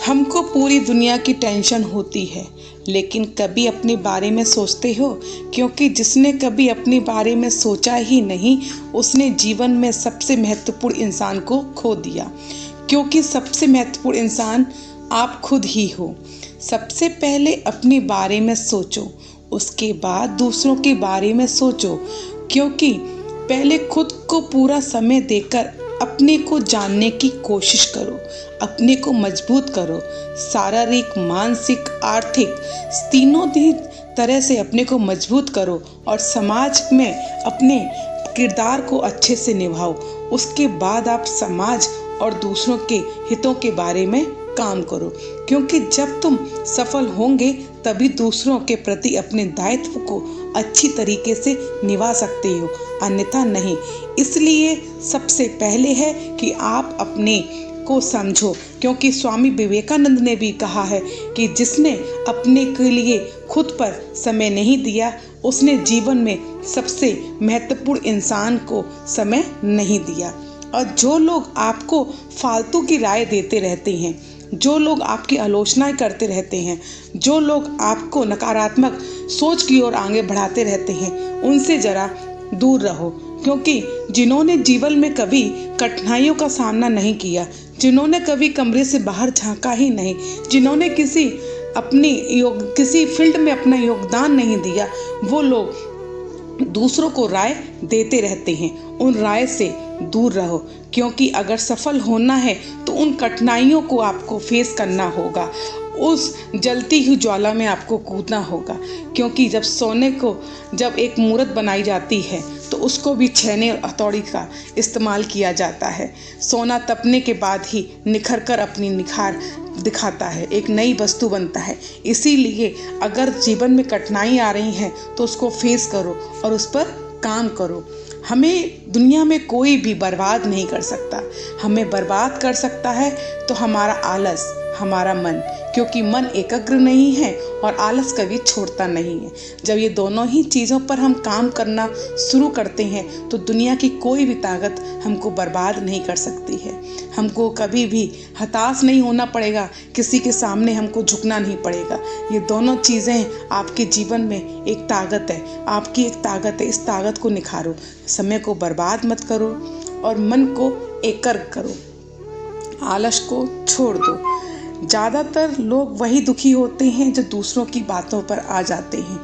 हमको पूरी दुनिया की टेंशन होती है, लेकिन कभी अपने बारे में सोचते हो? क्योंकि जिसने कभी अपने बारे में सोचा ही नहीं, उसने जीवन में सबसे महत्वपूर्ण इंसान को खो दिया। क्योंकि सबसे महत्वपूर्ण इंसान आप खुद ही हो। सबसे पहले अपने बारे में सोचो, उसके बाद दूसरों के बारे में सोचो। क्योंकि पहले खुद को पूरा समय देकर अपने को जानने की कोशिश करो, अपने को मजबूत करो, शारीरिक, मानसिक, आर्थिक तीनों तरह से अपने को मजबूत करो और समाज में अपने किरदार को अच्छे से निभाओ। उसके बाद आप समाज और दूसरों के हितों के बारे में काम करो। क्योंकि जब तुम सफल होंगे तभी दूसरों के प्रति अपने दायित्व को अच्छी तरीके से निभा सकते हो, अन्यथा नहीं। इसलिए सबसे पहले है कि आप अपने को समझो। क्योंकि स्वामी विवेकानंद ने भी कहा है कि जिसने अपने के लिए खुद पर समय नहीं दिया, उसने जीवन में सबसे महत्वपूर्ण इंसान को समय नहीं दिया। और जो लोग आपको फालतू की राय देते रहते हैं, जो लोग आपकी आलोचनाएं करते रहते हैं, जो लोग आपको नकारात्मक सोच की ओर आगे बढ़ाते रहते हैं, उनसे ज़रा दूर रहो। क्योंकि जिन्होंने जीवन में कभी कठिनाइयों का सामना नहीं किया, जिन्होंने कभी कमरे से बाहर झांका ही नहीं, जिन्होंने किसी फील्ड में अपना योगदान नहीं दिया, वो लोग दूसरों को राय देते रहते हैं। उन राय से दूर रहो। क्योंकि अगर सफल होना है तो उन कठिनाइयों को आपको फेस करना होगा, उस जलती हुई ज्वाला में आपको कूदना होगा। क्योंकि जब एक मूर्त बनाई जाती है तो उसको भी छेने और हथौड़ी का इस्तेमाल किया जाता है। सोना तपने के बाद ही निखर कर अपनी निखार दिखाता है, एक नई वस्तु बनता है। इसीलिए अगर जीवन में कठिनाई आ रही हैं तो उसको फेस करो और उस पर काम करो। हमें दुनिया में कोई भी बर्बाद नहीं कर सकता। हमें बर्बाद कर सकता है तो हमारा आलस, हमारा मन। क्योंकि मन एकाग्र नहीं है और आलस कभी छोड़ता नहीं है। जब ये दोनों ही चीज़ों पर हम काम करना शुरू करते हैं तो दुनिया की कोई भी ताकत हमको बर्बाद नहीं कर सकती है। हमको कभी भी हताश नहीं होना पड़ेगा, किसी के सामने हमको झुकना नहीं पड़ेगा। ये दोनों चीज़ें आपके जीवन में एक ताकत है, आपकी एक ताकत है। इस ताकत को निखारो, समय को बर्बाद मत करो और मन को एकाग्र करो, आलस को छोड़ दो। ज़्यादातर लोग वही दुखी होते हैं जो दूसरों की बातों पर आ जाते हैं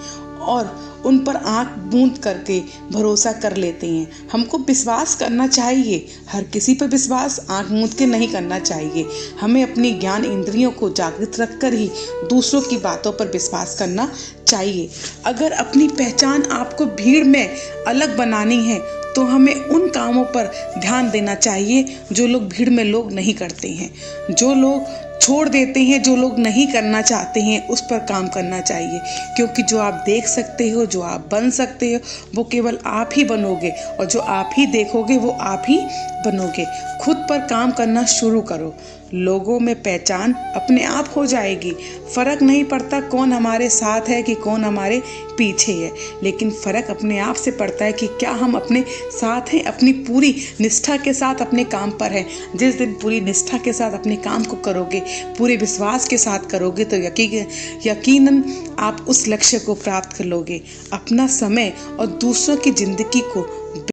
और उन पर आंख मूंद करके भरोसा कर लेते हैं। हमको विश्वास करना चाहिए, हर किसी पर विश्वास आंख मूंद के नहीं करना चाहिए। हमें अपनी ज्ञान इंद्रियों को जागृत रखकर ही दूसरों की बातों पर विश्वास करना चाहिए। अगर अपनी पहचान आपको भीड़ में अलग बनानी है तो हमें उन कामों पर ध्यान देना चाहिए जो लोग भीड़ में लोग नहीं करते हैं, जो लोग छोड़ देते हैं, जो लोग नहीं करना चाहते हैं, उस पर काम करना चाहिए। क्योंकि जो आप देख सकते हो, जो आप बन सकते हो, वो केवल आप ही बनोगे और जो आप ही देखोगे वो आप ही बनोगे। खुद पर काम करना शुरू करो, लोगों में पहचान अपने आप हो जाएगी। फ़र्क नहीं पड़ता कौन हमारे साथ है कि कौन हमारे पीछे है, लेकिन फ़र्क अपने आप से पड़ता है कि क्या हम अपने साथ हैं, अपनी पूरी निष्ठा के साथ अपने काम पर हैं। जिस दिन पूरी निष्ठा के साथ अपने काम को करोगे, पूरे विश्वास के साथ करोगे तो यकीनन आप उस लक्ष्य को प्राप्त कर लोगे। अपना समय और दूसरों की ज़िंदगी को